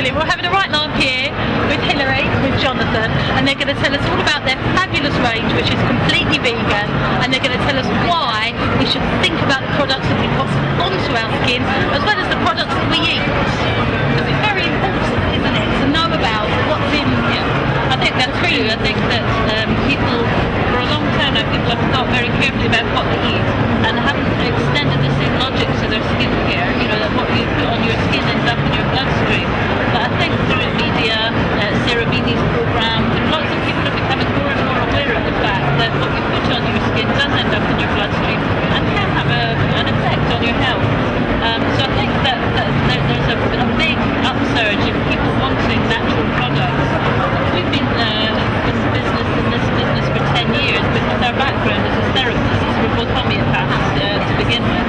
brilliant. We're having a right laugh here with Hilary, with Jonathan, and they're going to tell us all about their fabulous range, which is completely vegan, and they're going to tell us why we should think about the products that we put onto our skin, as well as the products that we eat. Because it's very important, isn't it, to know about what's in here. I think that's true. I think that people, for a long time now, people have thought very carefully about what they eat and haven't extended the same logic to their skincare. You know, that what you put on your skin ends up in your bloodstream. But I think through media, Sarah Beanie's programme, lots of people are becoming more and more aware of the fact that what you put on your skin does end up in your bloodstream and can have an effect on your health. So I think that there's a big upsurge in people wanting natural products. We've been in this business for 10 years because our background is as therapists. We're both homeopaths to begin with.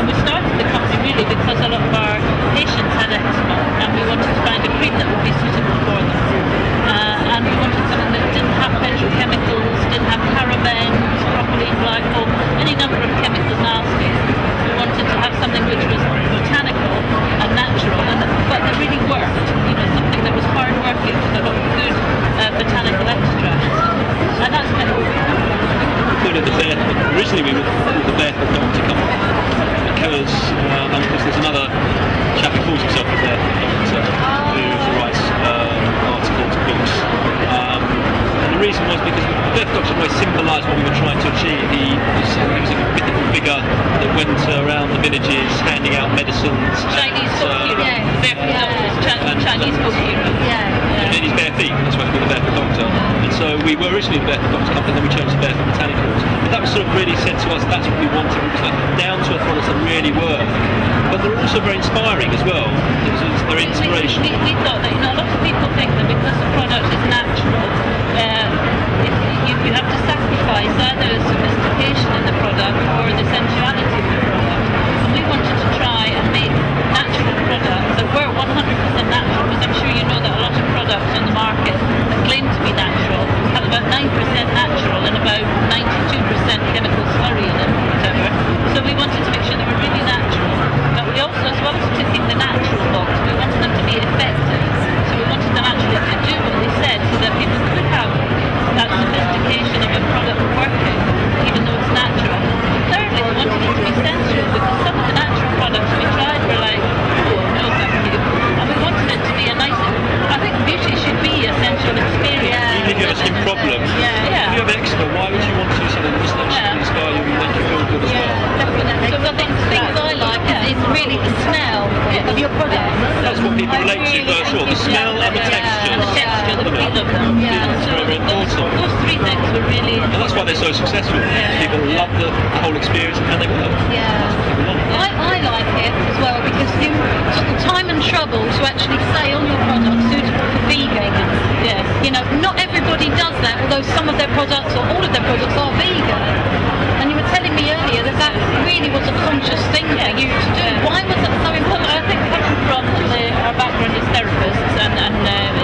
And we started the company really because a lot of our patients had eczema and we wanted to find a cream that would be suitable for them. And we wanted something that didn't have petrochemicals, didn't have parabens, propylene glycol, any number of chemical nasties. We wanted to have something which was botanical and natural, but that really worked. You know, something that was hard working with a lot of good botanical extracts. And that's kind of what we have. Originally we were called the Barefoot Doctor Company because there's another chap who calls himself the Barefoot Doctor who writes articles, books. And the reason was because the Barefoot Doctor always symbolised what we were trying to achieve. He was a mythical figure that went around the villages handing out medicines. Chinese folk hero. Barefoot Doctor, Chinese folk hero. And his bare feet, that's why we call the Barefoot Doctor. And so we were originally the Barefoot Doctor Company, then we changed to Barefoot Botanicals. But that was sort of really said to us, that's what we wanted. It was like down to earth products that really work. But they're also very inspiring as well. It's very inspirational. We thought that, you know, a lot of people think that because the product is natural, you have to sacrifice either sophistication in the product or the sensuality of the product. And we wanted to try and make natural products that were 100% natural, because I'm sure you know that a lot of products on the market that claim to be natural have about 9% natural and about 92% chemical slurry in it, whatever. So we wanted to make sure they were really natural. But we also, as well as ticking the natural box, we wanted them to be effective. So we wanted them actually to do what they said, so that people could have that sophistication of a product working, even though it's natural. Thirdly, we wanted it to be sensual, because some of the natural products we tried were like, oh, no thank you. And we wanted it to be a nice, I think beauty should be a sensual experience. Even if you have a skin problem, if you have eczema, why would you want to do something that's not inspire you and make you feel good as well? Definitely. So the things I like is really the smell of your product. That's what people relate to first of all, the smell and the texture. And the texture, the feel of them. It's very important. Those three things were really... And that's why they're so successful. People love the whole experience and they work. I like it as well because you took the time and trouble to actually say on your product suitable for vegan. Yes. You know, not everybody does that, although some of their products or all of their products are vegan. And you were telling me earlier that that really was a conscious thing for you to do. Why was that so important? I think coming from our background as therapists and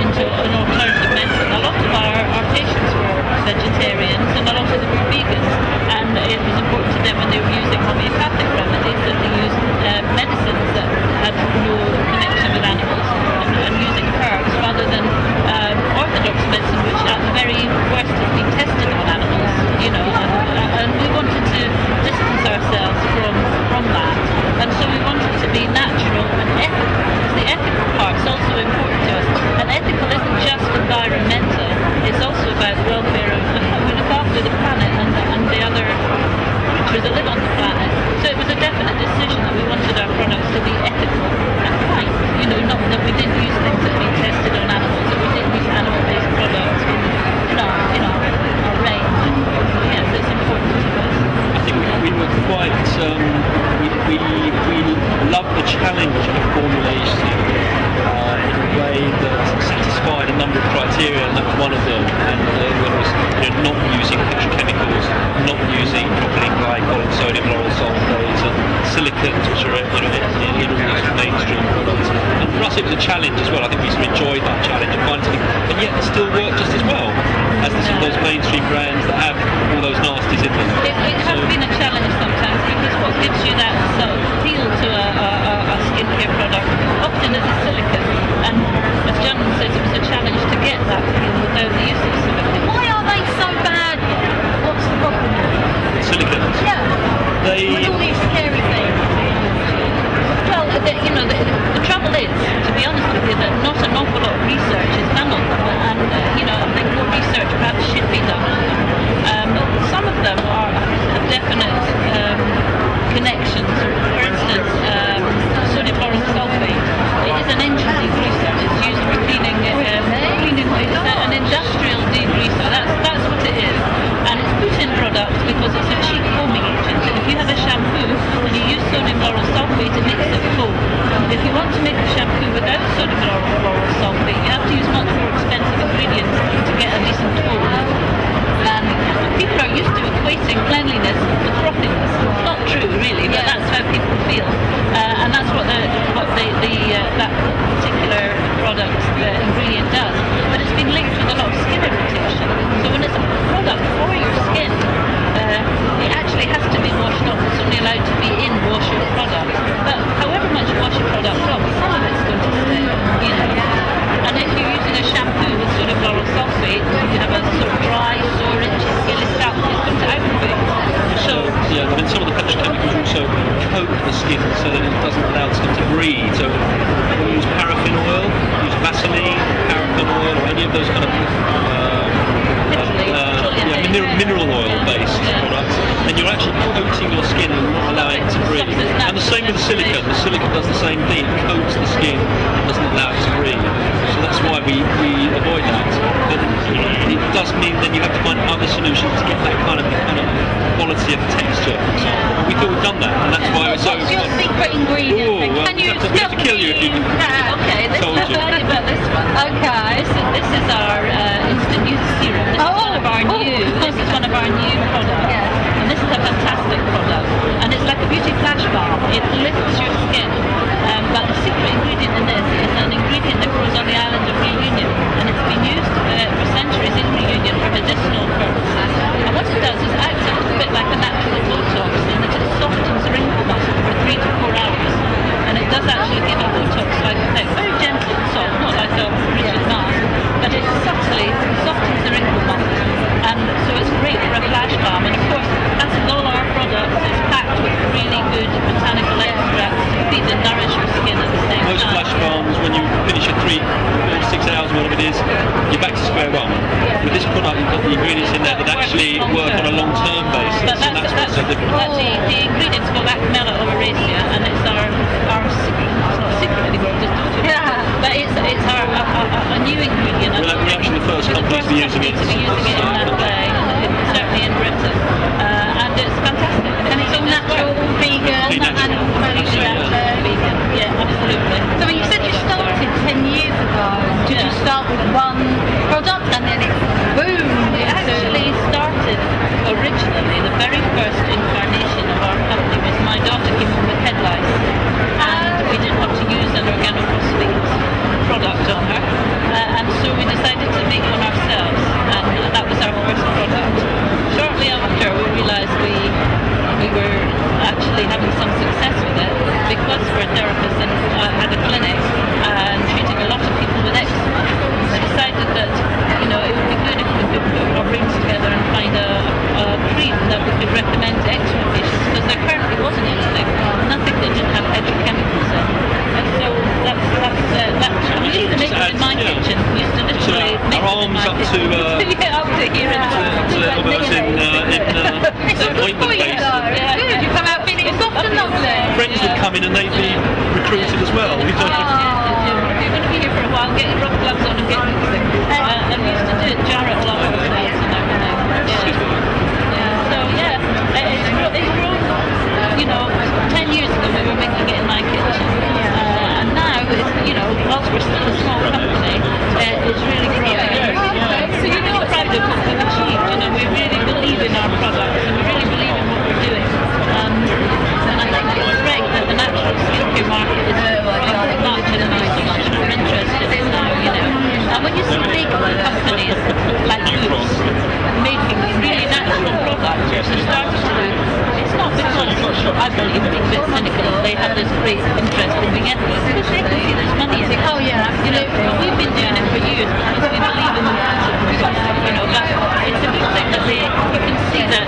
into an alternative medicine, a lot of our patients were vegetarians and a lot of them were vegans. And it was important to them when they were using homeopathic remedies that they used medicines that had no connection with animals and using herbs rather than orthodox medicine, which at the very worst has been tested on animals, you know, and we wanted to distance ourselves from that. And so we wanted to be natural and ethical, because the ethical part is also important to us. And ethical isn't just environmental, it's also about the welfare of we look after the planet and the other creatures that live on the planet. So it was a definite decision that we wanted our products to be ethical and right. You know, not that we didn't use things that have been tested on animals, that we didn't use animal-based products in our range. Yes, it's important to us. I think we were quite, we loved the challenge of formulation in a way that satisfied a number of criteria, and that was one of them. And it was not using petrochemicals, not using propylene glycol and sodium lauryl sulfates and silicones, which are in all these mainstream products. And for us it was a challenge as well. I think we sort of enjoyed that challenge of finding something, but yet still work just as well as those mainstream brands that have all those nasties in them. It has been a challenge sometimes, because what gives you that sort of feel to a skincare product often is a silicone, and promoting cleanliness with frothiness. It's not true, really, but that's how people feel, and that's what that particular product, the ingredient does. But it's been linked with a lot of skin irritation. So when it's a product for your skin, it actually has to be washed off. It's only allowed to be in wash your product. But however much you wash your product off, some of it's going to stay, you know. And if you're using a shampoo with sodium lauryl sulfate, you have a sort of dry, sore, itchy, scaly scalp, it's going to aggravate. So yeah, I mean, some of the petrochemicals also coat the skin so that it doesn't allow the skin to breathe. So when you use paraffin oil, use Vaseline, paraffin oil, or any of those kind of mineral oil based products, and you're actually coating your skin and not allowing it to breathe. And the same with the silicone. The silicone does the same thing. It coats the skin and doesn't allow it to breathe. So that's why we avoid that. But it does mean then you have to find other solutions to get that kind of quality of texture, for example. We thought we'd done that, and that's why we're so. What's your secret ingredient? Oh, well, Can you we have to kill you if you okay, let's told talk you. about this one. Okay. This is our instant use serum. This is one of our new. This is one of our new products, and this is a fantastic product. And it's like a beauty flash balm. It lifts your skin. But the secret ingredient in this is an ingredient that grows on the island of Reunion, and it's been used for centuries in Reunion for medicinal purposes. And what it does is it acts a little bit like a natural Botox in that it softens the wrinkle muscle for 3 to 4 hours. And it does actually give a Botox-like effect, very gentle and soft, not like a rigid mask, but it subtly softens the wrinkle muscle. And so it's great for a flash balm. And of course, as with all our products, it's packed with really good botanical extracts to feed and nourish your skin at the same Most time. flash balms, when you finish your 3 or 6 hours, whatever it is, you're back to square one. With this product, you've got the ingredients in there that actually work on a long-term basis, But and that's what's so different. the ingredient's called Acmella oleracea, and it's our secret. It's not a secret anymore, just told you. But it's a new ingredient. We're actually the first company to be using it. In that way, certainly in Britain, and it's fantastic. And it's all natural, vegan, animal cruelty. Vegan. Yeah, absolutely. So when you said you started 10 years ago, did you start with one product and then it boomed? It actually started originally, the very first incarnation of our company was my daughter came home with head lice, and we didn't want to use an organophosphate product on her, and so we decided to make one ourselves, and that was our first product. Shortly after, we realised we were actually having some success with it because we're therapists and had a clinic and treating a lot of people with eczema. We decided that it would be good if we could put our brains together and find a cream that we could recommend to eczema patients, because there currently wasn't nothing that didn't have petrochemicals in. And so we used to make it in my kitchen. We used to literally make our it in arms my up kitchen. to Up to here almost in ointment base. Good, you come out feeling soft and lovely. Friends would come in and they'd be recruited as well. If you're going to be here for a while, get your rubber gloves on and get mixing. And we used to do it, jar it all over the place and everything. So it's grown. 10 years ago we were making it in my kitchen, and now whilst we're still a small company, it's really growing. So we're proud of what we've achieved. We really believe in our products and we really believe in what we're doing. And I think it's great that the natural skincare market is growing so much and there's so much more interest in it now. And when you see big companies like Boots making really natural products, which they're starting to do, it's not because I believe being a bit cynical, they have this great interest in being ethical, because they can see there's money in it. Oh yeah, But we've been doing it for years because we believe in the but it's a good thing that you can see that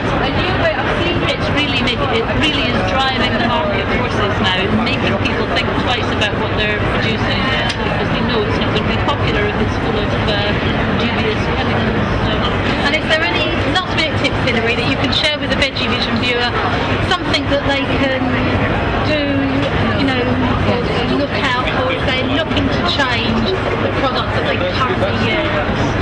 it really is driving the market forces now, making people think twice about what they're producing, because they know it's not going to be popular if it's full of dubious chemicals. And is there any last-minute tips, Hilary, that you can share with the Veggie Vision viewer, something that they can do, or look out for if they're looking to change the product that they currently use?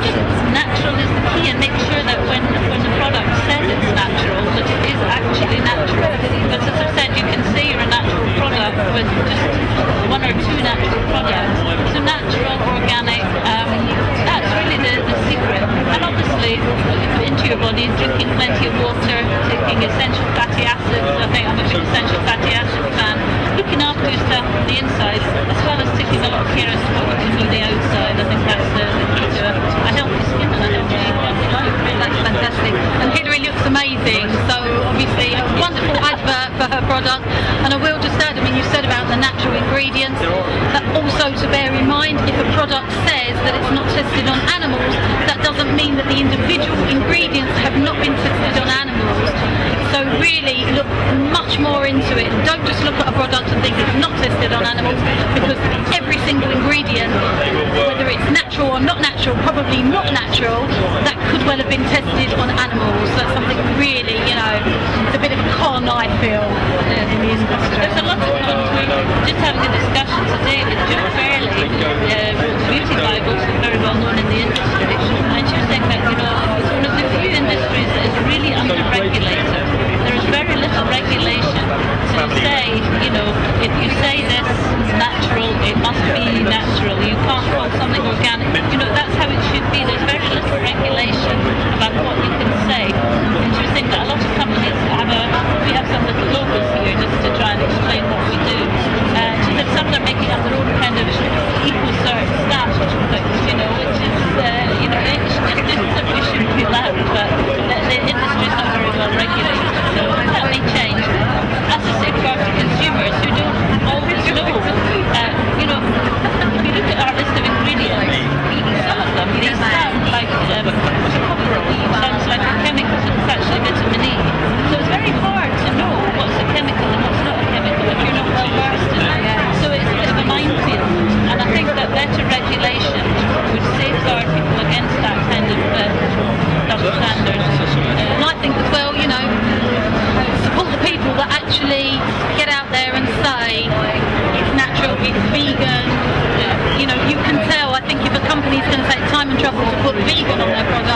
Just natural is the key, and make sure that when the product says it's natural, that it is actually natural. Because as I've said, you can say you're a natural product with just 1 or 2 natural products. So natural, organic, that's really the secret. And obviously, what you put into your body, drinking plenty of water, taking essential fatty acids. I think I'm a big essential fatty acid fan. Looking after yourself on the inside, as well as taking a lot of care as to what you can do on the outside. I think that's the key to a healthy skin and a healthy life. That's fantastic. And Hilary looks amazing. So obviously a wonderful advert for her product. And I will just add, I mean, you said about the natural ingredients, but also to bear in mind, if a product says that it's not tested on animals, that doesn't mean that the individual ingredients have not been tested on animals. So really look much more into it. Don't just look at a product and think it's not tested on animals, because every single ingredient, whether it's natural or not natural, probably not natural, that could well have been tested on animals. So that's something really, you know, it's a bit of a con, I feel, in the industry. There's a lot of cons. We're just having a discussion today with Joe Fairley, beauty Bible, who's very well known in the industry, and she was saying that, you know, it's one of the few industries that is really under-regulated. There is very little regulation to say, you know, if you say this is natural, it must be natural. You can't call something organic. You know, that's how it should be. There's very little regulation about what you can say. And she was saying that a lot of companies we have some little logos here just to try and explain what we do. She said some are making up their own kind of eco-cert stamp things, you know, which is, you know, it's just that we shouldn't be allowed, but the industry is not very well regulated. So that may change. As I say, for consumers who don't always know, you know, if you look at our list of ingredients, some of them, they sound like sounds like a chemical, and it's actually vitamin E. So it's very hard to know what's a chemical and what's not a chemical if you're not well versed in it. So it's a bit of a minefield. And I think that better regulation would safeguard people against that kind of double standards. And I think as well, you know, support the people that actually get out there and say it's natural, it's vegan. You know, you can tell, I think if a company's going to take time and trouble to put vegan on their product,